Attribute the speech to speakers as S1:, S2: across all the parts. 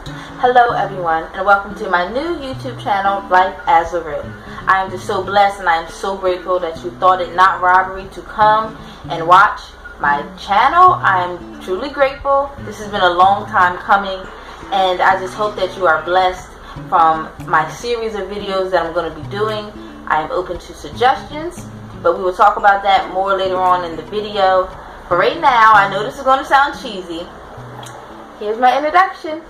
S1: Hello everyone, and welcome to my new YouTube channel, Life as a Real. I am just so blessed and I am so grateful that you thought it not robbery to come and watch my channel. I am truly grateful. This has been a long time coming, and I just hope that you are blessed from my series of videos that I'm going to be doing. I am open to suggestions, but we will talk about that more later on in the video. For right now, I know this is going to sound cheesy. Here's my introduction.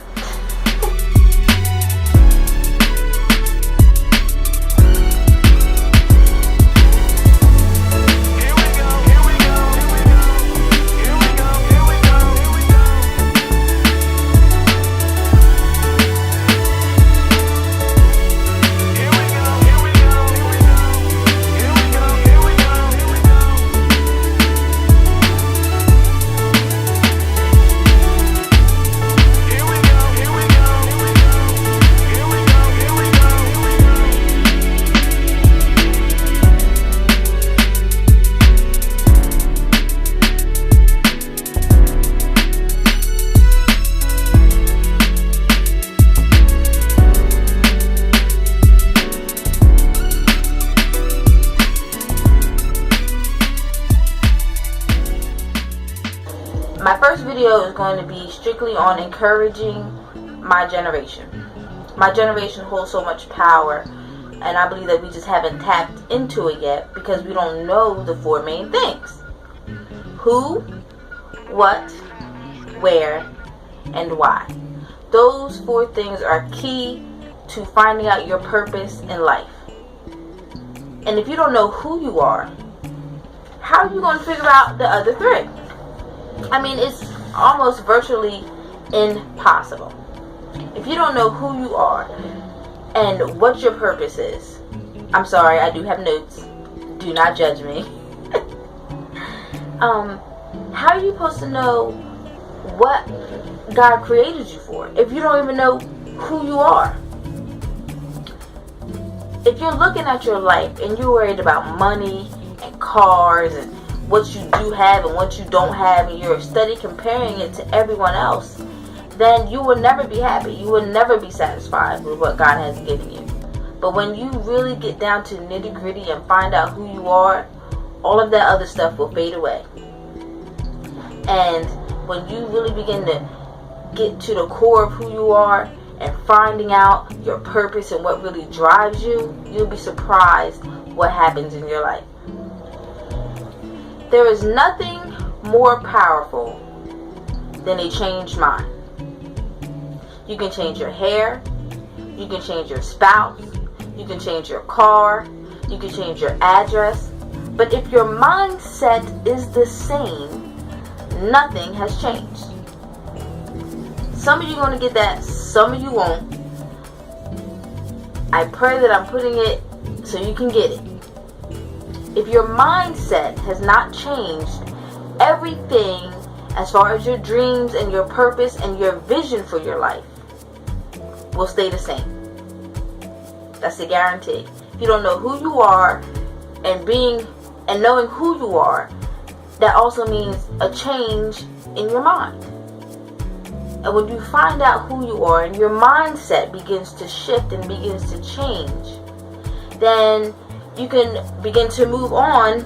S1: My first video is going to be strictly on encouraging my generation. My generation holds so much power, and I believe that we just haven't tapped into it yet because we don't know the four main things: who, what, where, and why. Those four things are key to finding out your purpose in life. And if you don't know who you are, how are you going to figure out the other three? I mean, it's almost virtually impossible. If you don't know who you are and what your purpose is, I'm sorry, I do have notes. Do not judge me. How are you supposed to know what God created you for if you don't even know who you are? If you're looking at your life and you're worried about money and cars and what you do have and what you don't have, and you're steady comparing it to everyone else, then you will never be happy. You will never be satisfied with what God has given you. But when you really get down to nitty gritty and find out who you are, all of that other stuff will fade away. And when you really begin to get to the core of who you are and finding out your purpose and what really drives you, you'll be surprised what happens in your life. There is nothing more powerful than a changed mind. You can change your hair, you can change your spouse, you can change your car, you can change your address, but if your mindset is the same, nothing has changed. Some of you are going to get that, some of you won't. I pray that I'm putting it so you can get it. If your mindset has not changed, everything as far as your dreams and your purpose and your vision for your life will stay the same. That's a guarantee. If you don't know who you are and knowing who you are, that also means a change in your mind. And when you find out who you are and your mindset begins to shift and begins to change, then you can begin to move on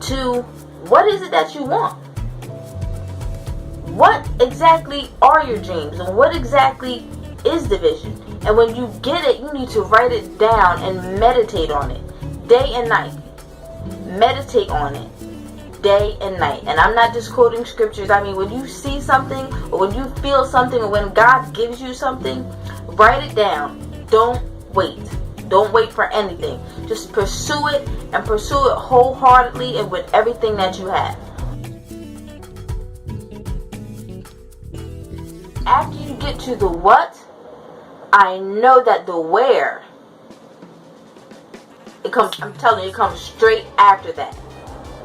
S1: to what is it that you want. What exactly are your dreams and what exactly is the vision? And when you get it, you need to write it down and meditate on it day and night. Meditate on it day and night. And I'm not just quoting scriptures. I mean, when you see something or when you feel something or when God gives you something, write it down. Don't wait. Don't wait for anything. Just pursue it, and pursue it wholeheartedly and with everything that you have. After you get to the what, I know that the where, I'm telling you, it comes straight after that.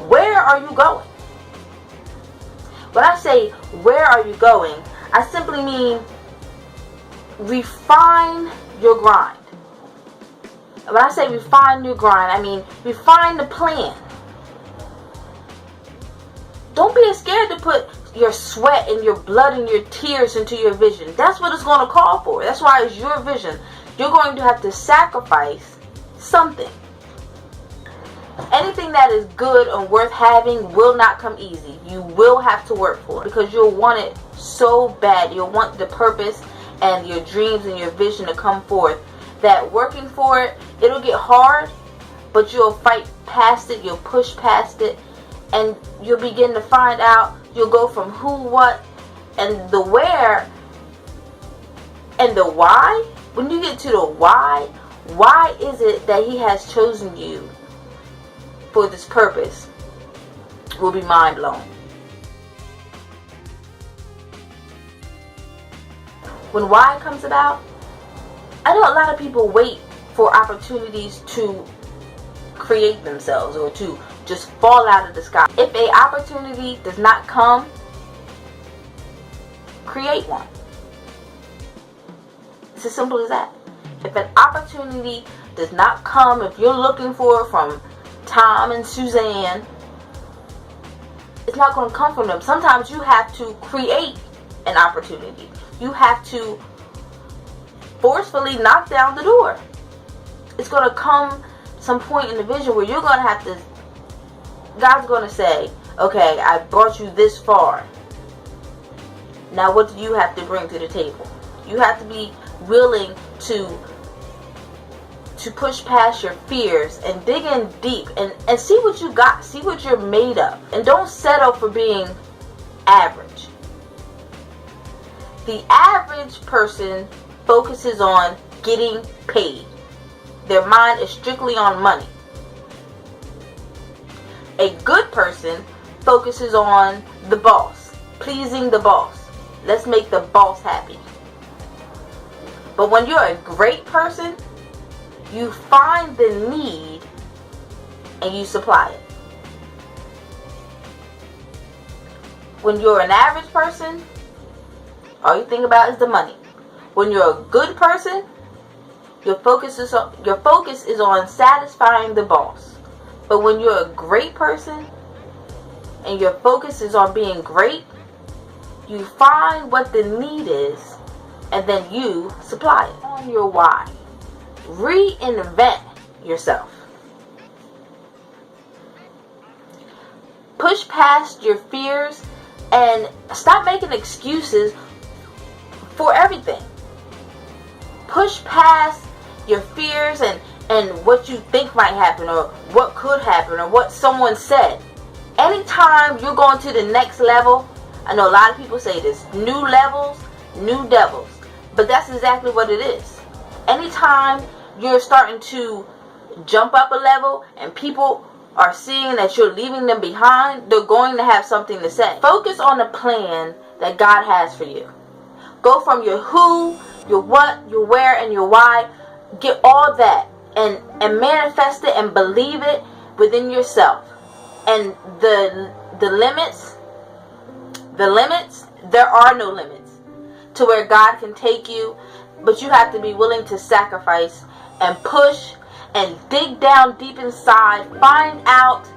S1: Where are you going? When I say where are you going, I simply mean refine your grind. When I say refine your grind, I mean refine the plan. Don't be scared to put your sweat and your blood and your tears into your vision. That's what it's going to call for. That's why it's your vision. You're going to have to sacrifice something. Anything that is good and worth having will not come easy. You will have to work for it because you'll want it so bad. You'll want the purpose and your dreams and your vision to come forth. That working for it, it'll get hard, but you'll fight past it. You'll push past it, and you'll begin to find out. You'll go from who, what, and the where, and the why. When you get to the why is it that he has chosen you for this purpose, will be mind blown. When why comes about, I know a lot of people wait for opportunities to create themselves or to just fall out of the sky. If an opportunity does not come, create one. It's as simple as that. If an opportunity does not come, if you're looking for it from Tom and Suzanne, it's not going to come from them. Sometimes you have to create an opportunity. You have to forcefully knock down the door. It's going to come some point in the vision where you're going to have to, God's going to say, okay, I brought you this far. Now what do you have to bring to the table? You have to be willing to push past your fears and dig in deep and see what you got, see what you're made of, and don't settle for being average. The average person focuses on getting paid. Their mind is strictly on money. A good person focuses on the boss, pleasing the boss. Let's make the boss happy. But when you're a great person, you find the need and you supply it. When you're an average person, all you think about is the money. When you're a good person, your focus is on satisfying the boss. But when you're a great person and your focus is on being great, you find what the need is and then you supply it. On your why. Reinvent yourself. Push past your fears and stop making excuses for everything. Push past your fears and what you think might happen or what could happen or what someone said. Anytime you're going to the next level, I know a lot of people say this, new levels, new devils, but that's exactly what it is. Anytime you're starting to jump up a level and people are seeing that you're leaving them behind, they're going to have something to say. Focus on the plan that God has for you. Go from your who, your what, your where, and your why. Get all that and manifest it and believe it within yourself. And the limits, there are no limits to where God can take you, but you have to be willing to sacrifice and push and dig down deep inside. Find out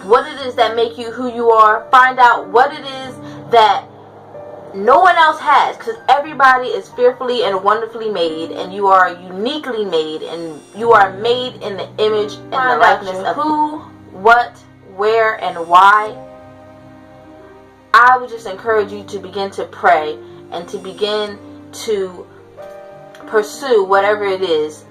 S1: what it is that make you who you are. Find out what it is that no one else has, because everybody is fearfully and wonderfully made, and you are uniquely made, and you are made in the image and the likeness of who, what, where, and why. I would just encourage you to begin to pray and to begin to pursue whatever it is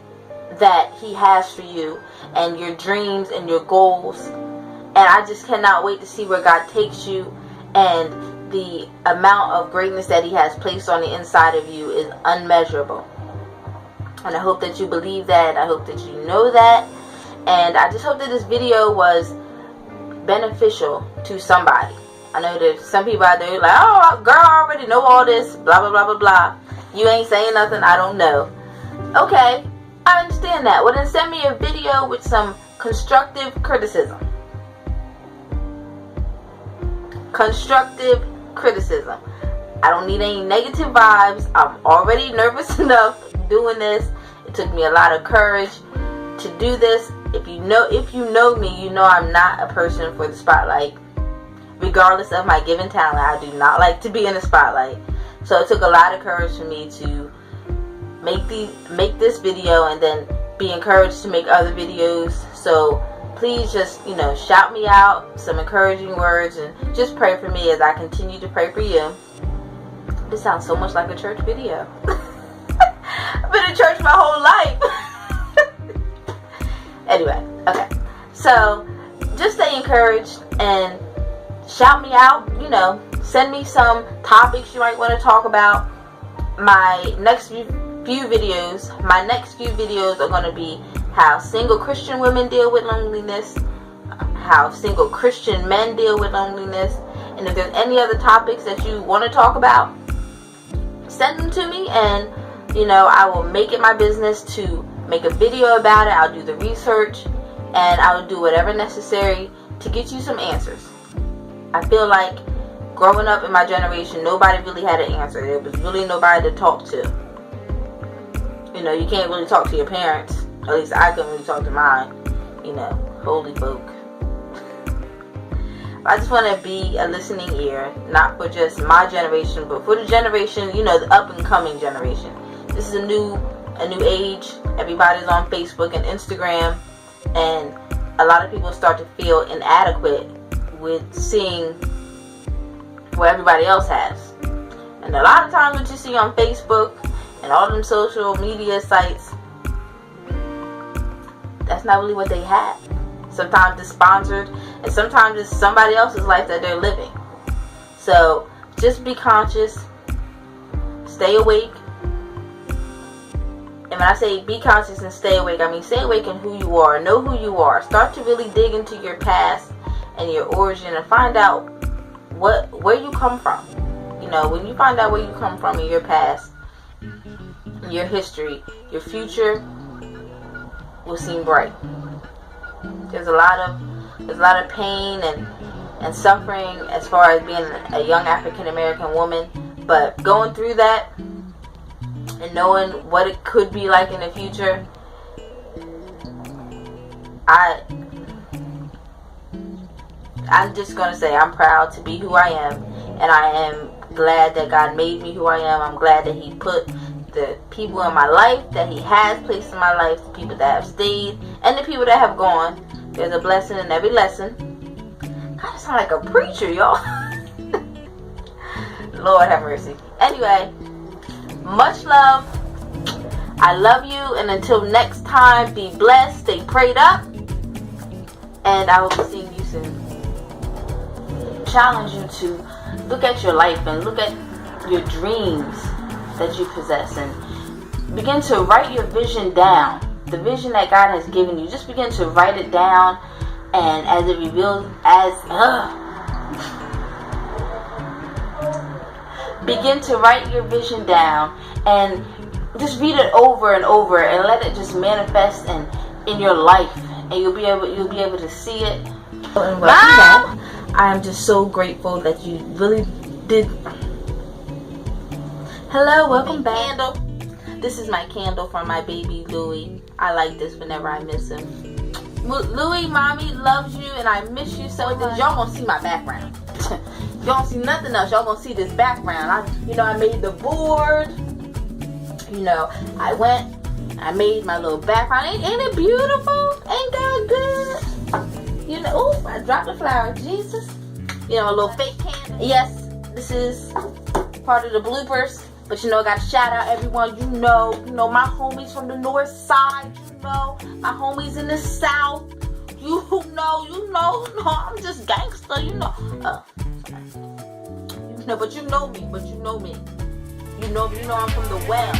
S1: that He has for you and your dreams and your goals. And I just cannot wait to see where God takes you, and the amount of greatness that He has placed on the inside of you is unmeasurable. And I hope that you believe that. I hope that you know that. And I just hope that this video was beneficial to somebody. I know there's some people out there who are like, oh, girl, I already know all this, blah, blah, blah, blah, blah. You ain't saying nothing, I don't know. Okay, I understand that. Well, then send me a video with some constructive criticism. Constructive criticism. I don't need any negative vibes. I'm already nervous enough doing this. It took me a lot of courage to do this. If you know me, you know I'm not a person for the spotlight. regardless of my given talent. I do not like to be in the spotlight. So it took a lot of courage for me to make this video and then be encouraged to make other videos. So please just, shout me out, some encouraging words, and just pray for me as I continue to pray for you. This sounds so much like a church video. I've been in church my whole life. Anyway, okay. So just stay encouraged and shout me out. Send me some topics you might want to talk about. My next few videos are going to be how single Christian women deal with loneliness, how single Christian men deal with loneliness, and if there's any other topics that you want to talk about, send them to me, and I will make it my business to make a video about it. I'll do the research, and I will do whatever necessary to get you some answers. I feel like growing up in my generation, nobody really had an answer. There was really nobody to talk to. You can't really talk to your parents. At least I couldn't really talk to mine. Holy folk. I just want to be a listening ear, not for just my generation, but for the generation, the up and coming generation. This is a new age. Everybody's on Facebook and Instagram, and a lot of people start to feel inadequate with seeing what everybody else has. And a lot of times what you see on Facebook and all them social media sites, that's not really what they have. Sometimes it's sponsored, and sometimes it's somebody else's life that they're living. So just be conscious, stay awake. And when I say be conscious and stay awake, I mean stay awake in who you are, know who you are. Start to really dig into your past and your origin and find out where you come from. When you find out where you come from in your past, your history, your future will seem bright. There's a lot of pain and suffering as far as being a young African American woman, but going through that and knowing what it could be like in the future, I'm just going to say I'm proud to be who I am, and I am glad that God made me who I am. I'm glad that He put the people in my life that He has placed in my life, the people that have stayed and the people that have gone. There's a blessing in every lesson. God, I sound like a preacher, y'all. Lord have mercy. Anyway, much love. I love you, and until next time, be blessed, stay prayed up, and I will be seeing you soon. Challenge you to look at your life and look at your dreams that you possess, and begin to write your vision down. The vision that God has given you, just begin to write it down, and as it reveals, begin to write your vision down and just read it over and over and let it just manifest in your life, and you'll be able to see it. And Mom! I am just so grateful that you really did. Hello, welcome back. Candle. This is my candle for my baby Louie. I like this whenever I miss him. Louie, mommy loves you and I miss you so much. Y'all gonna see my background. Y'all don't see nothing else. Y'all gonna see this background. I made the board. I made my little background. Ain't it beautiful? Ain't God good? Ooh, I dropped the flower. Jesus. A little fake candle. Yes, this is part of the bloopers. But I got to shout out everyone. My homies from the north side. My homies in the south. I'm just gangster. But you know me. I'm from the well.